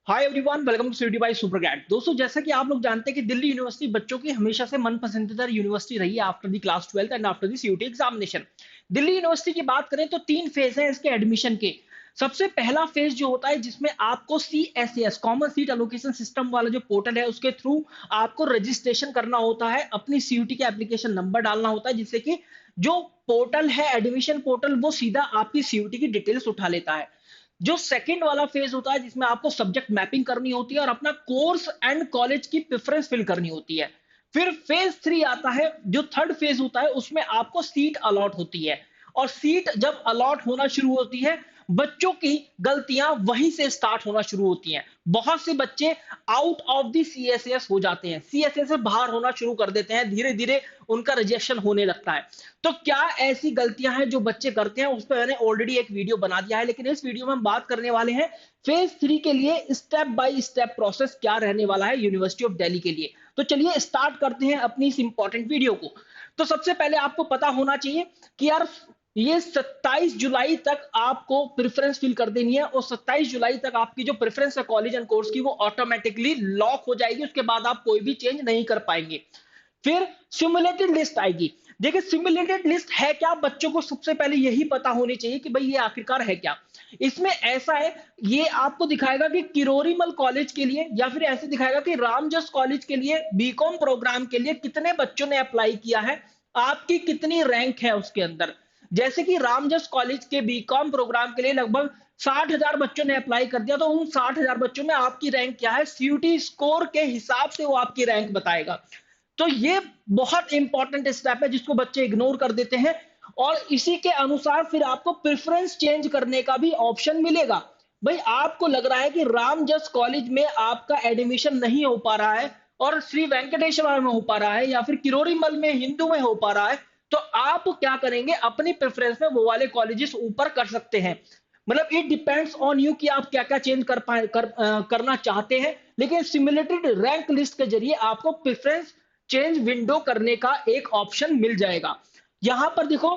Hi everyone, welcome to city by super grad. दोस्तों, जैसा कि आप लोग जानते हैं कि दिल्ली यूनिवर्सिटी बच्चों की हमेशा से मन पसंदीदा यूनिवर्सिटी रही है after the class 12th and after the CUT examination. Delhi university की बात करें तो तीन फेज हैं इसके एडमिशन के। सबसे पहला फेज जो होता है जिसमें आपको CSS common seat allocation system वाला जो पोर्टल है उसके थ्रू आपको रजिस्ट्रेशन करना होता है, अपनी सीयूटी के एप्लीकेशन नंबर डालना होता है, जिससे कि जो पोर्टल है एडमिशन पोर्टल वो सीधा आपकी सीयूटी की डिटेल्स उठा लेता है। जो सेकंड वाला फेज होता है जिसमें आपको सब्जेक्ट मैपिंग करनी होती है और अपना कोर्स एंड कॉलेज की प्रेफरेंस फिल करनी होती है। फिर फेज 3 आता है, जो थर्ड फेज होता है उसमें आपको सीट अलॉट होती है। और सीट जब अलॉट होना शुरू होती है, बच्चों की गलतियां वहीं से स्टार्ट होना शुरू होती हैं। बहुत से बच्चे आउट ऑफ द सीएसएस हो जाते हैं, सीएसएस से बाहर होना शुरू कर देते हैं, धीरे धीरे उनका रिजेक्शन होने लगता है। तो क्या ऐसी गलतियां हैं जो बच्चे करते हैं, उस पर मैंने ऑलरेडी एक वीडियो बना दिया है, लेकिन इस वीडियो में हम बात करने वाले हैं फेज 3 के लिए स्टेप बाय स्टेप प्रोसेस क्या रहने वाला है यूनिवर्सिटी ऑफ दिल्ली के लिए। तो चलिए स्टार्ट करते हैं अपनी इस इंपॉर्टेंट वीडियो को। तो सबसे पहले आपको पता होना चाहिए कि यार ये 27 जुलाई तक आपको प्रेफरेंस फिल कर देनी है, और 27 जुलाई तक आपकी जो प्रेफरेंस है कॉलेज एंड कोर्स की वो ऑटोमेटिकली लॉक हो जाएगी। उसके बाद आप कोई भी चेंज नहीं कर पाएंगे। फिर सिमुलेटेड लिस्ट आएगी। देखिए सिमुलेटेड लिस्ट है क्या, बच्चों को सबसे पहले यही पता होनी चाहिए कि भाई ये आखिरकार है क्या। इसमें ऐसा है, ये आपको दिखाएगा कि किरोरीमल कॉलेज के लिए या फिर ऐसे दिखाएगा कि रामजस कॉलेज के लिए बीकॉम प्रोग्राम के लिए कितने बच्चों ने अप्लाई किया है, आपकी कितनी रैंक है उसके अंदर। जैसे कि रामजस कॉलेज के बीकॉम प्रोग्राम के लिए लगभग 60,000 बच्चों ने अप्लाई कर दिया, तो उन 60,000 बच्चों में आपकी रैंक क्या है, सीयूटी स्कोर के हिसाब से वो आपकी रैंक बताएगा। तो ये बहुत इंपॉर्टेंट स्टेप है जिसको बच्चे इग्नोर कर देते हैं। और इसी के अनुसार फिर आपको प्रेफरेंस चेंज करने का भी ऑप्शन मिलेगा। भाई आपको लग रहा है कि रामजस कॉलेज में आपका एडमिशन नहीं हो पा रहा है और श्री वेंकटेश्वर में हो पा रहा है या फिर किरोरीमल में हिंदू में हो पा रहा है, तो आप क्या करेंगे, अपनी प्रेफरेंस में वो वाले कॉलेजेस ऊपर कर सकते हैं। मतलब इट डिपेंड्स ऑन यू कि आप क्या क्या चेंज करना चाहते हैं। लेकिन सिमुलेटेड रैंक लिस्ट के जरिए आपको प्रेफरेंस चेंज विंडो करने का एक ऑप्शन मिल जाएगा। यहां पर देखो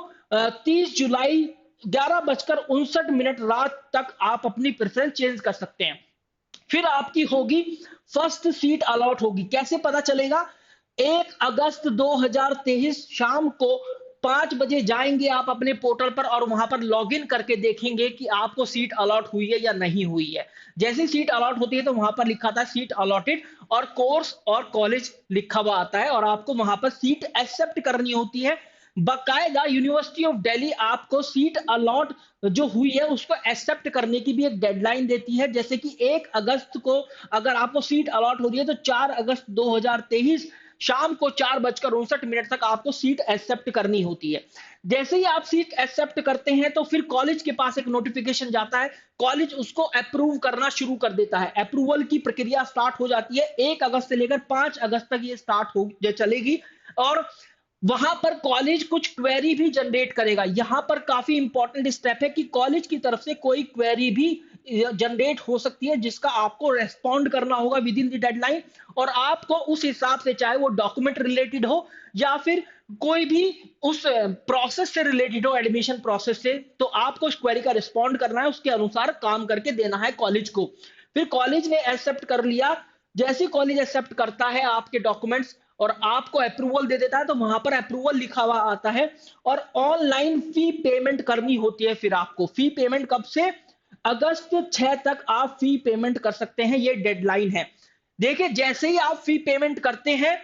30 जुलाई 11:59 रात तक आप अपनी प्रेफरेंस चेंज कर सकते हैं। फिर आपकी होगी फर्स्ट सीट अलॉट होगी। कैसे पता चलेगा, 1 अगस्त 2023 शाम को 5 बजे जाएंगे आप अपने पोर्टल पर और वहां पर लॉगिन करके देखेंगे कि आपको सीट अलॉट हुई है या नहीं हुई है। जैसे सीट अलॉट होती है तो वहां पर लिखा था सीट अलॉटेड और कोर्स और कॉलेज लिखा हुआ आता है, और आपको वहां पर सीट एक्सेप्ट करनी होती है। बकायदा यूनिवर्सिटी ऑफ दिल्ली आपको सीट अलॉट जो हुई है उसको एक्सेप्ट करने की भी एक डेडलाइन देती है। जैसे कि 1 अगस्त को अगर आपको सीट अलॉट हो रही है तो 4 अगस्त 2023 शाम को 4:59 तक आपको सीट एक्सेप्ट करनी होती है। जैसे ही आप सीट एक्सेप्ट करते हैं तो फिर कॉलेज के पास एक नोटिफिकेशन जाता है, कॉलेज उसको अप्रूव करना शुरू कर देता है। अप्रूवल की प्रक्रिया स्टार्ट हो जाती है 1 अगस्त से लेकर 5 अगस्त तक ये स्टार्ट हो चलेगी। और वहां पर कॉलेज कुछ क्वेरी भी जनरेट करेगा। यहां पर काफी इंपॉर्टेंट स्टेप है कि कॉलेज की तरफ से कोई क्वेरी भी जनरेट हो सकती है जिसका आपको रेस्पॉन्ड करना होगा विद इन द डेडलाइन। और आपको उस हिसाब से, चाहे वो डॉक्यूमेंट रिलेटेड हो या फिर कोई भी उस प्रोसेस से रिलेटेड हो, एडमिशन प्रोसेस से, तो आपको उस क्वेरी का रिस्पॉन्ड करना है, उसके अनुसार काम करके देना है कॉलेज को। फिर कॉलेज ने एक्सेप्ट कर लिया। जैसे कॉलेज एक्सेप्ट करता है आपके डॉक्यूमेंट्स और आपको अप्रूवल दे देता है तो वहां पर अप्रूवल लिखा हुआ आता है। और ऑनलाइन फी पेमेंट करनी होती है। फिर आपको फी पेमेंट कब से, अगस्त 6 तक आप फी पेमेंट कर सकते हैं, ये डेडलाइन है। देखिए जैसे ही आप फी पेमेंट करते हैं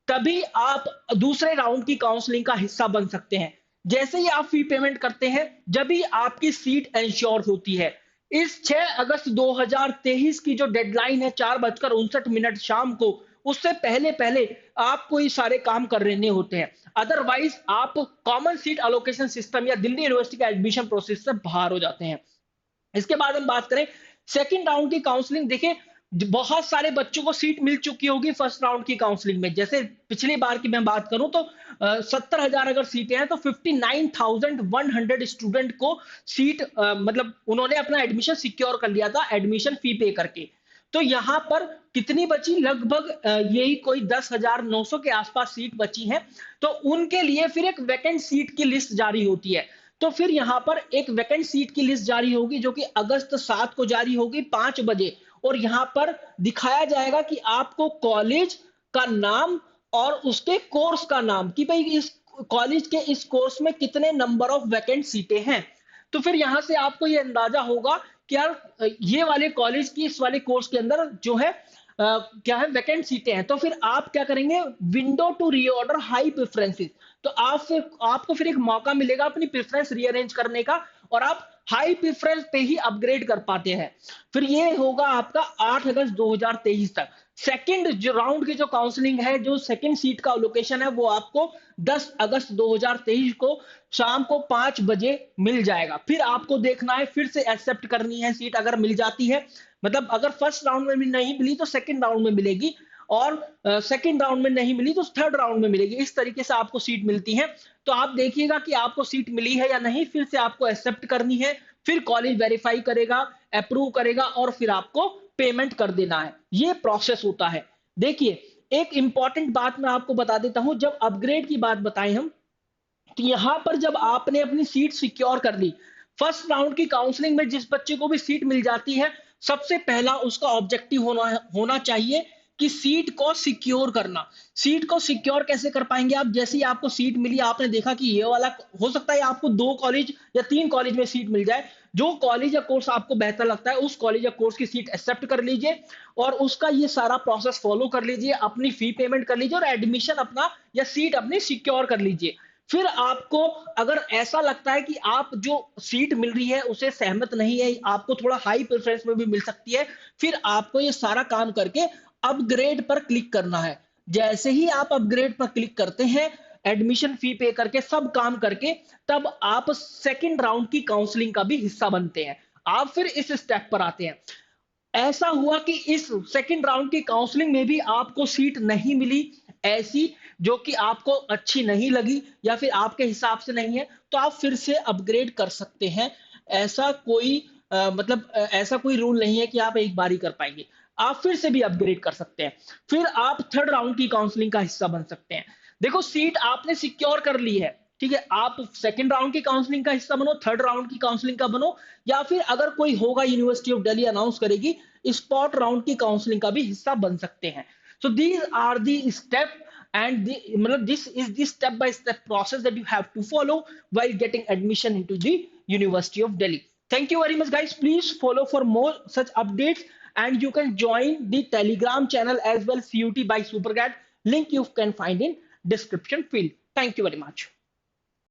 तभी आप दूसरे राउंड की काउंसलिंग का हिस्सा बन सकते हैं। जैसे ही आप फी पेमेंट करते हैं जब भी आपकी सीट इंश्योर होती है। इस 6 अगस्त 2023 की जो डेडलाइन है 4:59 शाम को, उससे पहले पहले आपको ये सारे काम कर लेने होते हैं। अदरवाइज आप कॉमन सीट एलोकेशन सिस्टम या दिल्ली यूनिवर्सिटी का एडमिशन प्रोसेस से बाहर हो जाते हैं। इसके बाद हम बात करें सेकंड राउंड की काउंसलिंग। देखिए बहुत सारे बच्चों को सीट मिल चुकी होगी फर्स्ट राउंड की काउंसलिंग में। जैसे पिछली बार की मैं बात करूं तो 70,000 अगर सीटें हैं तो 59,100 स्टूडेंट को सीट मतलब उन्होंने अपना एडमिशन सिक्योर कर लिया था एडमिशन फी पे करके। तो यहाँ पर कितनी बची, लगभग यही कोई 10,900 के आसपास सीट बची हैं। तो उनके लिए फिर एक वैकेंट सीट की लिस्ट जारी होती है। तो फिर यहाँ पर एक वैकेंट सीट की लिस्ट जारी होगी जो कि अगस्त 7 को जारी होगी 5 बजे, और यहाँ पर दिखाया जाएगा कि आपको कॉलेज का नाम और उसके कोर्स का नाम कि भाई इस कॉलेज के इस कोर्स में कितने नंबर ऑफ वैकेंट सीटें हैं। तो फिर यहाँ से आपको ये अंदाजा होगा कि यार ये वाले कॉलेज की इस वाले कोर्स के अंदर जो है क्या है वैकेंट सीटें हैं। तो फिर आप क्या करेंगे, window to reorder high preferences, तो आपको फिर एक मौका मिलेगा अपनी प्रेफरेंस रीअरेंज करने का, और आप हाई प्रेफरेंस पे ही अपग्रेड कर पाते हैं। फिर ये होगा आपका 8 अगस्त 2023 तक। सेकंड जो राउंड की जो काउंसलिंग है, जो सेकंड सीट का लोकेशन है, वो आपको 10 अगस्त 2023 को शाम को 5 बजे मिल जाएगा। फिर आपको देखना है, फिर से एक्सेप्ट करनी है सीट अगर मिल जाती है, मतलब अगर फर्स्ट राउंड में भी नहीं मिली तो सेकंड राउंड में मिलेगी, और सेकंड राउंड में नहीं मिली तो थर्ड राउंड में मिलेगी। इस तरीके से आपको सीट मिलती है। तो आप देखिएगा कि आपको सीट मिली है या नहीं, फिर से आपको एक्सेप्ट करनी है, फिर कॉलेज वेरीफाई करेगा, अप्रूव करेगा, और फिर आपको पेमेंट कर देना है। ये प्रोसेस होता है। देखिए, एक इंपॉर्टेंट बात मैं आपको बता देता हूं, जब अपग्रेड की बात बताएं हम, तो यहां पर जब आपने अपनी सीट सिक्योर कर ली, फर्स्ट राउंड की काउंसलिंग में जिस बच्चे को भी सीट मिल जाती है, सबसे पहला उसका ऑब्जेक्टिव होना चाहिए कि सीट को सिक्योर करना। सीट को सिक्योर कैसे कर पाएंगे आप, जैसे ही आपको सीट मिली, आपने देखा कि ये वाला हो सकता है आपको 2 कॉलेज या 3 कॉलेज में सीट मिल जाए, जो कॉलेज या कोर्स आपको बेहतर लगता है उस कॉलेज या कोर्स की सीट एक्सेप्ट कर लीजिए, और उसका ये सारा प्रोसेस फॉलो कर लीजिए, अपनी फी पेमेंट कर लीजिए, और एडमिशन अपना या सीट अपनी सिक्योर कर लीजिए। फिर आपको अगर ऐसा लगता है कि आप जो सीट मिल रही है उसे सहमत नहीं है, आपको थोड़ा हाई प्रेफरेंस में भी मिल सकती है, फिर आपको ये सारा काम करके अपग्रेड पर क्लिक करना है। जैसे ही आप अपग्रेड पर क्लिक करते हैं, एडमिशन फी पे करके सब काम करके, तब आप सेकंड राउंड की काउंसलिंग का भी हिस्सा बनते हैं। आप फिर इस स्टेप पर आते हैं। ऐसा हुआ कि इस सेकंड राउंड की काउंसलिंग में भी आपको सीट नहीं मिली ऐसी, जो कि आपको अच्छी नहीं लगी या फिर आपके हिसाब से नहीं है, तो आप फिर से अपग्रेड कर सकते हैं। ऐसा कोई ऐसा कोई रूल नहीं है कि आप एक बार ही कर पाएंगे, आप फिर से भी अपग्रेड कर सकते हैं। फिर आप थर्ड राउंड की काउंसलिंग का हिस्सा बन सकते हैं। देखो, सीट आपने सिक्योर कर ली है, ठीक है, आप सेकंड राउंड की काउंसलिंग का हिस्सा बनो, थर्ड राउंड की काउंसलिंग का बनो, या फिर अगर कोई होगा यूनिवर्सिटी ऑफ दिल्ली अनाउंस करेगी, स्पॉट राउंड की काउंसलिंग का भी हिस्सा बन सकते हैं। So these are the step, and this is the step by step process that you have to follow while getting admission into the University of Delhi. Thank you very much guys, please follow for more such updates, and you can join the Telegram channel as well, CUT by Supergrad, link you can find in description field. Thank you very much.